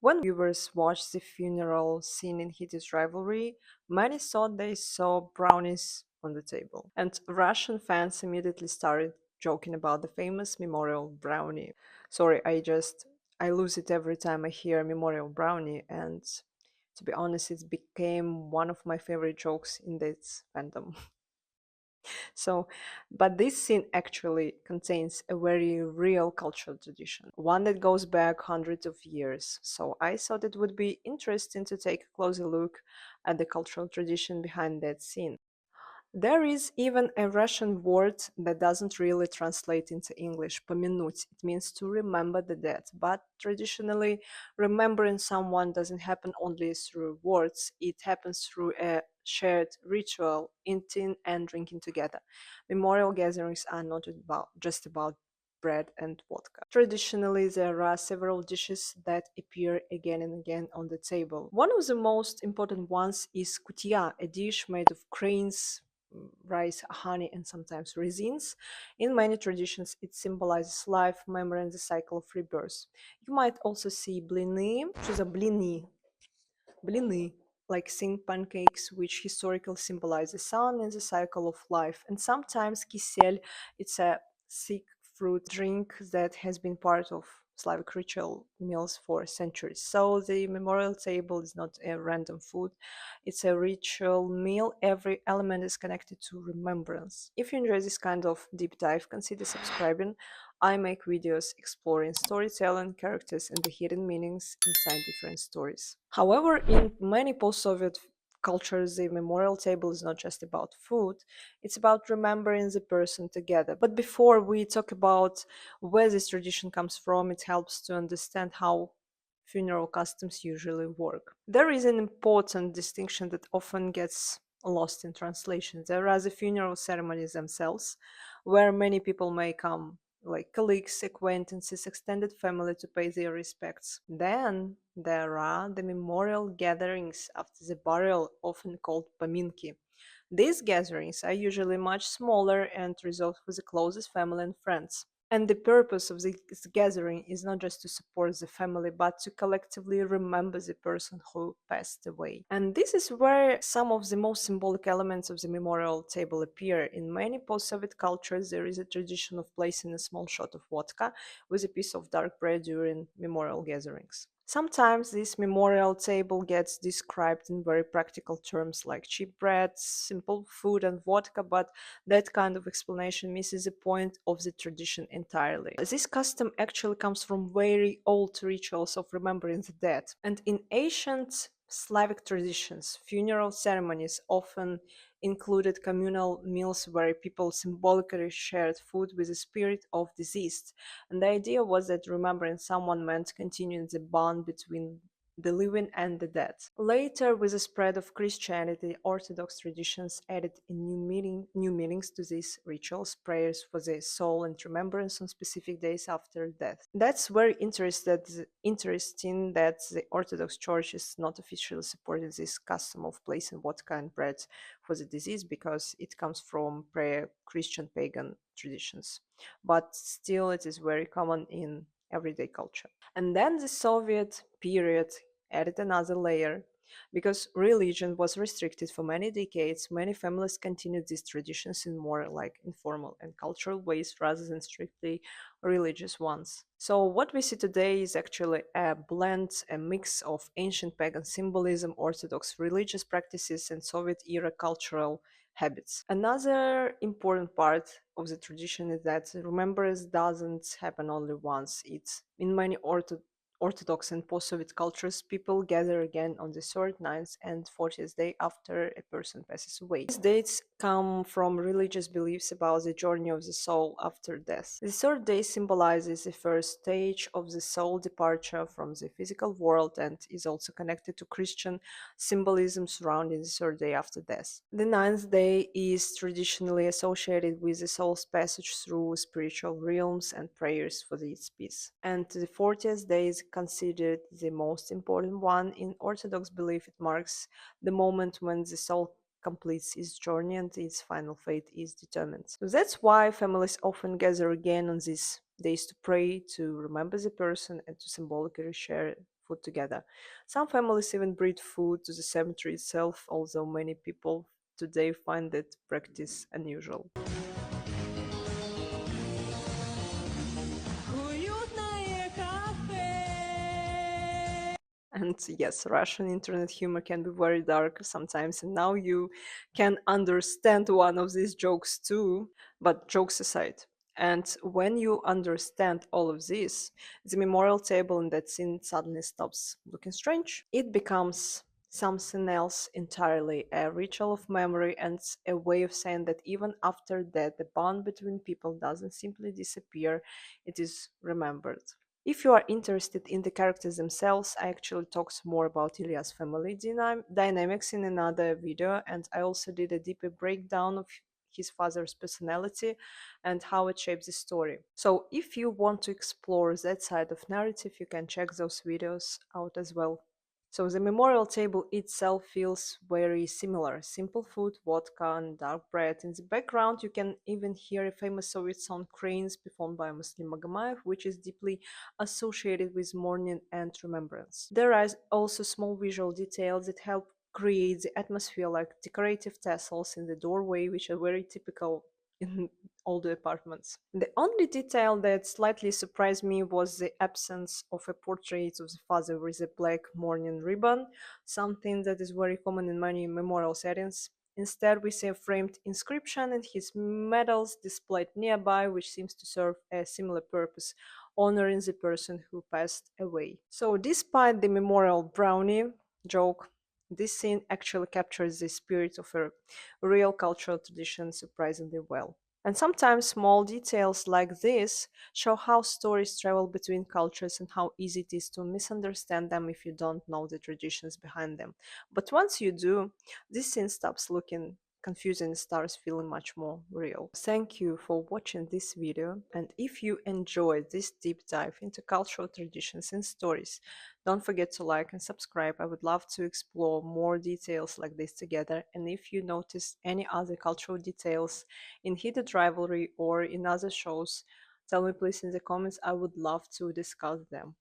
When viewers watched the funeral scene in Heated Rivalry, many thought they saw brownies on the table, and Russian fans immediately started joking about the famous memorial brownie. Sorry, I lose it every time I hear memorial brownie, and to be honest, it became one of my favorite jokes in this fandom. So, but this scene actually contains a very real cultural tradition, one that goes back hundreds of years. So I thought it would be interesting to take a closer look at the cultural tradition behind that scene. There is even a Russian word that doesn't really translate into English, помянуть. It means to remember the dead. But traditionally, remembering someone doesn't happen only through words, it happens through a shared ritual, eating and drinking together. Memorial gatherings are not just about bread and vodka. Traditionally, there are several dishes that appear again and again on the table. One of the most important ones is kutia, a dish made of grains, rice, honey, and sometimes resins. In many traditions, it symbolizes life, memory, and the cycle of rebirth. You might also see blini, что за блины? Blini, like thin pancakes, which historically symbolize the sun and the cycle of life. And sometimes kisel, it's a thick fruit drink that has been part of Slavic ritual meals for centuries. So the memorial table is not a random food, it's a ritual meal. Every element is connected to remembrance. If you enjoy this kind of deep dive, consider subscribing. I make videos exploring storytelling, characters, and the hidden meanings inside different stories. However, in many post-Soviet cultures, the memorial table is not just about food, it's about remembering the person together. But before we talk about where this tradition comes from, it helps to understand how funeral customs usually work. There is an important distinction that often gets lost in translation. There are the funeral ceremonies themselves, where many people may come, like colleagues, acquaintances, extended family, to pay their respects. Then there are the memorial gatherings after the burial, often called paminki. These gatherings are usually much smaller and reserved for the closest family and friends. And the purpose of this gathering is not just to support the family, but to collectively remember the person who passed away. And this is where some of the most symbolic elements of the memorial table appear. In many post Soviet cultures, there is a tradition of placing a small shot of vodka with a piece of dark bread during memorial gatherings. Sometimes this memorial table gets described in very practical terms like cheap bread, simple food, and vodka, but that kind of explanation misses the point of the tradition entirely. This custom actually comes from very old rituals of remembering the dead. And in ancient Slavic traditions, funeral ceremonies often included communal meals where people symbolically shared food with the spirit of deceased. And the idea was that remembering someone meant continuing the bond between the living and the dead. Later, with the spread of Christianity, Orthodox traditions added in new meanings to these rituals, prayers for the soul and remembrance on specific days after death. That's very interesting that the Orthodox Church is not officially supporting this custom of placing vodka and bread for the disease because it comes from pre-Christian pagan traditions. But still, it is very common in everyday culture. And then the Soviet period added another layer. Because religion was restricted for many decades, many families continued these traditions in more like informal and cultural ways rather than strictly religious ones. So what we see today is actually a blend, a mix of ancient pagan symbolism, Orthodox religious practices, and Soviet era cultural habits. Another important part of the tradition is that remembrance doesn't happen only once. It's in many Orthodox and post-Soviet cultures, people gather again on the third, ninth, and 40th day after a person passes away. These dates come from religious beliefs about the journey of the soul after death. The third day symbolizes the first stage of the soul departure from the physical world and is also connected to Christian symbolism surrounding the third day after death. The ninth day is traditionally associated with the soul's passage through spiritual realms and prayers for its peace. And the 40th day is considered the most important one. In Orthodox belief, it marks the moment when the soul completes its journey and its final fate is determined. So that's why families often gather again on these days to pray, to remember the person, and to symbolically share food together. Some families even bring food to the cemetery itself, although many people today find that practice unusual. And yes, Russian internet humor can be very dark sometimes, and now you can understand one of these jokes too. But jokes aside, and when you understand all of this, the memorial table in that scene suddenly stops looking strange. It becomes something else entirely, a ritual of memory and a way of saying that even after death, the bond between people doesn't simply disappear, it is remembered. If you are interested in the characters themselves, I actually talked more about Ilya's family dynamics in another video, and I also did a deeper breakdown of his father's personality and how it shapes the story. So, if you want to explore that side of narrative, you can check those videos out as well. So the memorial table itself feels very similar. Simple food, vodka, and dark bread. In the background, you can even hear a famous Soviet song Cranes performed by Muslim Magamayev, which is deeply associated with mourning and remembrance. There are also small visual details that help create the atmosphere, like decorative tassels in the doorway, which are very typical in older apartments. The only detail that slightly surprised me was the absence of a portrait of the father with a black mourning ribbon, something that is very common in many memorial settings. Instead, we see a framed inscription and his medals displayed nearby, which seems to serve a similar purpose, honoring the person who passed away. So, despite the memorial brownie joke, this scene actually captures the spirit of a real cultural tradition surprisingly well. And sometimes small details like this show how stories travel between cultures and how easy it is to misunderstand them if you don't know the traditions behind them. But once you do, this scene stops looking confusing and starts feeling much more real. Thank you for watching this video, and if you enjoyed this deep dive into cultural traditions and stories, don't forget to like and subscribe. I would love to explore more details like this together, and if you notice any other cultural details in Heated Rivalry or in other shows, tell me please in the comments. I would love to discuss them.